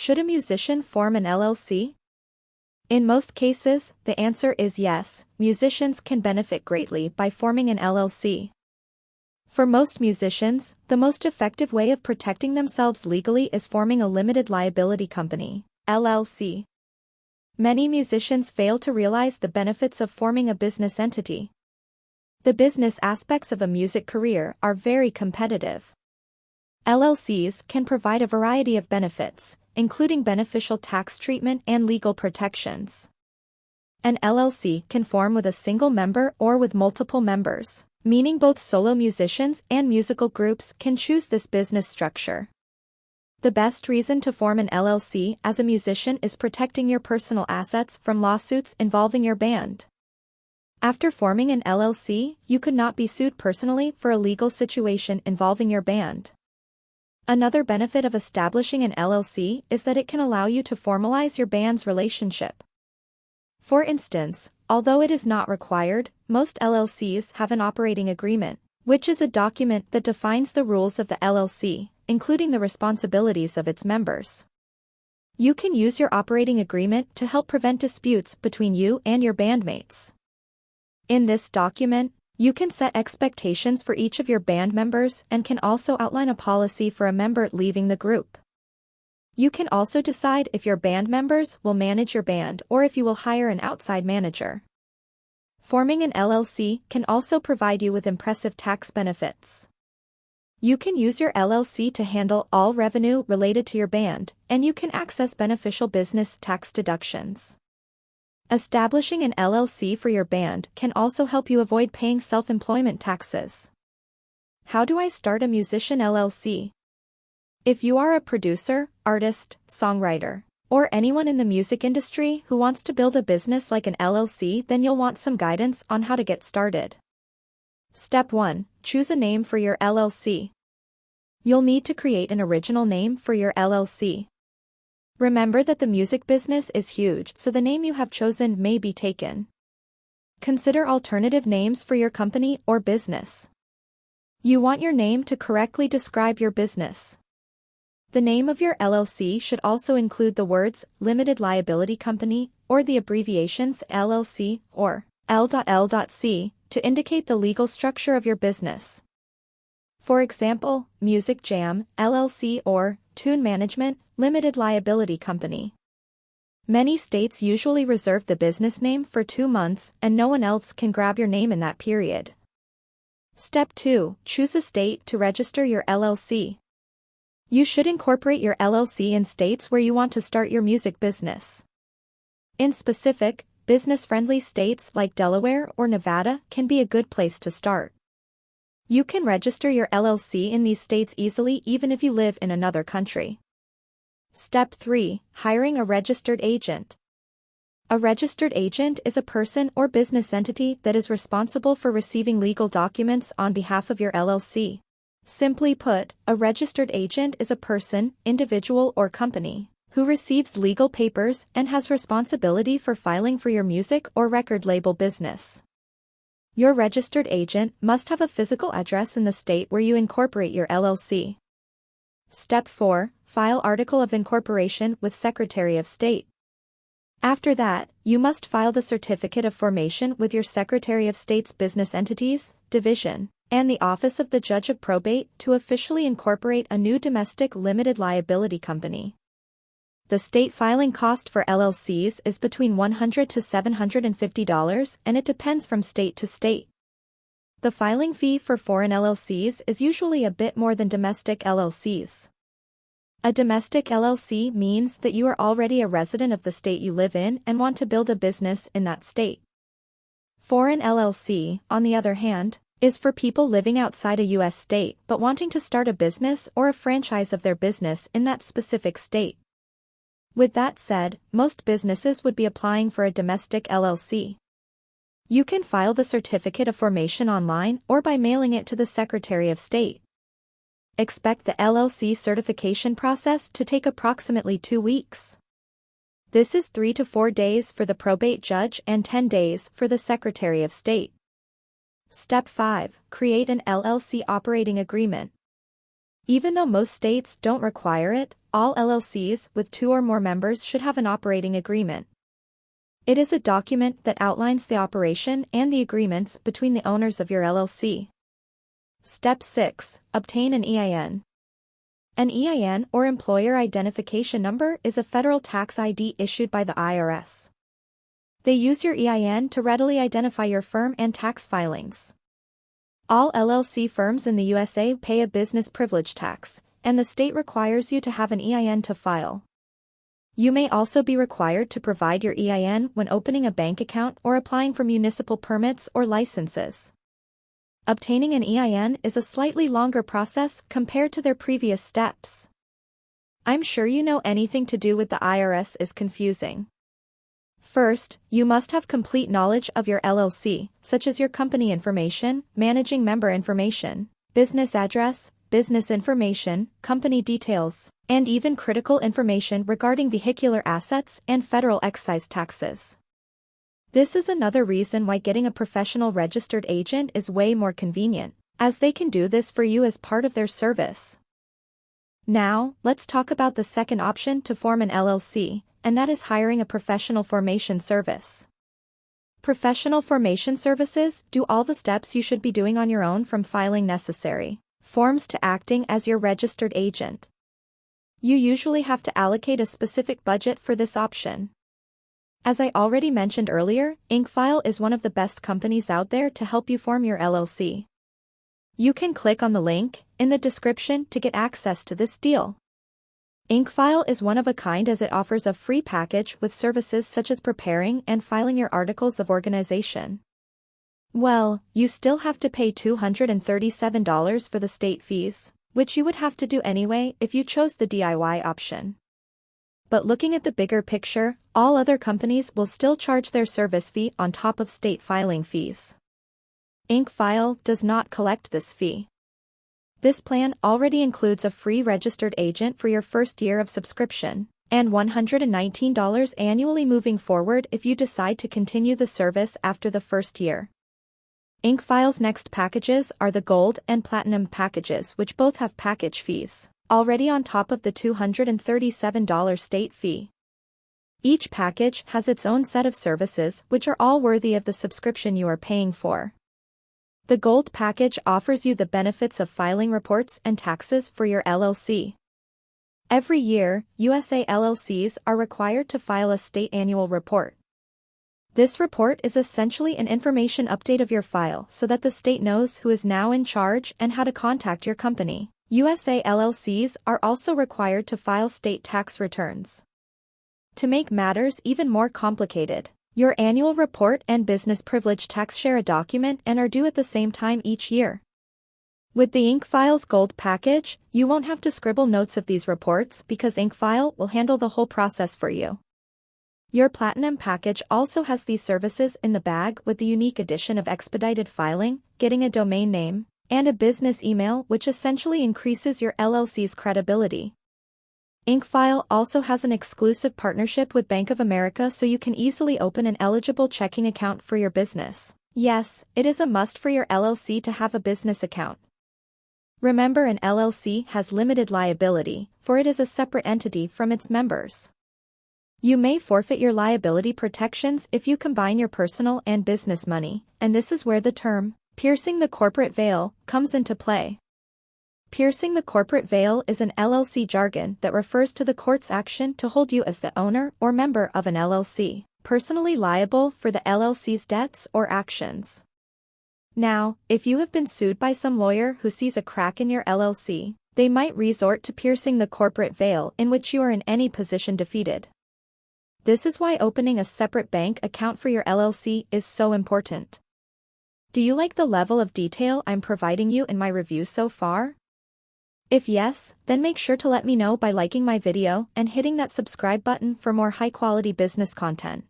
should a musician form an LLC? In most cases, the answer is yes, musicians can benefit greatly by forming an LLC. For most musicians, the most effective way of protecting themselves legally is forming a limited liability company, LLC. Many musicians fail to realize the benefits of forming a business entity. The business aspects of a music career are very competitive. LLCs can provide a variety of benefits, including beneficial tax treatment and legal protections. An LLC can form with a single member or with multiple members, meaning both solo musicians and musical groups can choose this business structure. The best reason to form an LLC as a musician is protecting your personal assets from lawsuits involving your band. After forming an LLC, you could not be sued personally for a legal situation involving your band. Another benefit of establishing an LLC is that it can allow you to formalize your band's relationship. For instance, although it is not required, most LLCs have an operating agreement, which is a document that defines the rules of the LLC, including the responsibilities of its members. You can use your operating agreement to help prevent disputes between you and your bandmates. In this document, you can set expectations for each of your band members and can also outline a policy for a member leaving the group. You can also decide if your band members will manage your band or if you will hire an outside manager. Forming an LLC can also provide you with impressive tax benefits. You can use your LLC to handle all revenue related to your band, and you can access beneficial business tax deductions. Establishing an LLC for your band can also help you avoid paying self-employment taxes. How do I start a musician LLC? If you are a producer, artist, songwriter, or anyone in the music industry who wants to build a business like an LLC, then you'll want some guidance on how to get started. Step 1. Choose a name for your LLC. You'll need to create an original name for your LLC. Remember that the music business is huge, so the name you have chosen may be taken. Consider alternative names for your company or business. You want your name to correctly describe your business. The name of your LLC should also include the words Limited Liability Company or the abbreviations LLC or L.L.C. to indicate the legal structure of your business. For example, Music Jam, LLC or Tune Management, Limited Liability Company. Many states usually reserve the business name for 2 months and no one else can grab your name in that period. Step 2. Choose a state to register your LLC. You should incorporate your LLC in states where you want to start your music business. In specific, business-friendly states like Delaware or Nevada can be a good place to start. You can register your LLC in these states easily even if you live in another country. Step 3. Hiring a registered agent. A registered agent is a person or business entity that is responsible for receiving legal documents on behalf of your LLC. Simply put, a registered agent is a person, individual or company, who receives legal papers and has responsibility for filing for your music or record label business. Your registered agent must have a physical address in the state where you incorporate your LLC. Step 4. File Article of Incorporation with Secretary of State. After that, you must file the Certificate of Formation with your Secretary of State's Business Entities, Division, and the Office of the Judge of Probate to officially incorporate a new domestic limited liability company. The state filing cost for LLCs is between $100 to $750 and it depends from state to state. The filing fee for foreign LLCs is usually a bit more than domestic LLCs. A domestic LLC means that you are already a resident of the state you live in and want to build a business in that state. Foreign LLC, on the other hand, is for people living outside a U.S. state but wanting to start a business or a franchise of their business in that specific state. With that said, most businesses would be applying for a domestic LLC. You can file the Certificate of Formation online or by mailing it to the Secretary of State. Expect the LLC certification process to take approximately 2 weeks. This is 3 to 4 days for the probate judge and 10 days for the Secretary of State. Step 5. Create an LLC operating agreement. Even though most states don't require it, all LLCs with 2 or more members should have an operating agreement. It is a document that outlines the operation and the agreements between the owners of your LLC. Step 6. Obtain an EIN. An EIN, or Employer Identification Number, is a federal tax ID issued by the IRS. They use your EIN to readily identify your firm and tax filings. All LLC firms in the USA pay a business privilege tax, and the state requires you to have an EIN to file. You may also be required to provide your EIN when opening a bank account or applying for municipal permits or licenses. Obtaining an EIN is a slightly longer process compared to their previous steps. I'm sure you know anything to do with the IRS is confusing. First, you must have complete knowledge of your LLC, such as your company information, managing member information, business address, business information, company details, and even critical information regarding vehicular assets and federal excise taxes. This is another reason why getting a professional registered agent is way more convenient, as they can do this for you as part of their service. Now, let's talk about the second option to form an LLC, and that is hiring a professional formation service. Professional formation services do all the steps you should be doing on your own, from filing necessary forms to acting as your registered agent. You usually have to allocate a specific budget for this option. As I already mentioned earlier, IncFile is one of the best companies out there to help you form your LLC. You can click on the link in the description to get access to this deal. IncFile is one of a kind, as it offers a free package with services such as preparing and filing your articles of organization. Well, you still have to pay $237 for the state fees, which you would have to do anyway if you chose the DIY option. But looking at the bigger picture, all other companies will still charge their service fee on top of state filing fees. IncFile does not collect this fee. This plan already includes a free registered agent for your first year of subscription, and $119 annually moving forward if you decide to continue the service after the first year. IncFile's next packages are the Gold and Platinum packages, which both have package fees already on top of the $237 state fee. Each package has its own set of services which are all worthy of the subscription you are paying for. The Gold package offers you the benefits of filing reports and taxes for your LLC. Every year, USA LLCs are required to file a state annual report. This report is essentially an information update of your file so that the state knows who is now in charge and how to contact your company. USA LLCs are also required to file state tax returns. To make matters even more complicated, your annual report and business privilege tax share a document and are due at the same time each year. With the IncFile's Gold package, you won't have to scribble notes of these reports because IncFile will handle the whole process for you. Your Platinum package also has these services in the bag, with the unique addition of expedited filing, getting a domain name, and a business email, which essentially increases your LLC's credibility. IncFile also has an exclusive partnership with Bank of America, so you can easily open an eligible checking account for your business. Yes, it is a must for your LLC to have a business account. Remember, an LLC has limited liability, for it is a separate entity from its members. You may forfeit your liability protections if you combine your personal and business money, and this is where the term piercing the corporate veil comes into play. Piercing the corporate veil is an LLC jargon that refers to the court's action to hold you, as the owner or member of an LLC, personally liable for the LLC's debts or actions. Now, if you have been sued by some lawyer who sees a crack in your LLC, they might resort to piercing the corporate veil, in which you are in any position defeated. This is why opening a separate bank account for your LLC is so important. Do you like the level of detail I'm providing you in my review so far? If yes, then make sure to let me know by liking my video and hitting that subscribe button for more high-quality business content.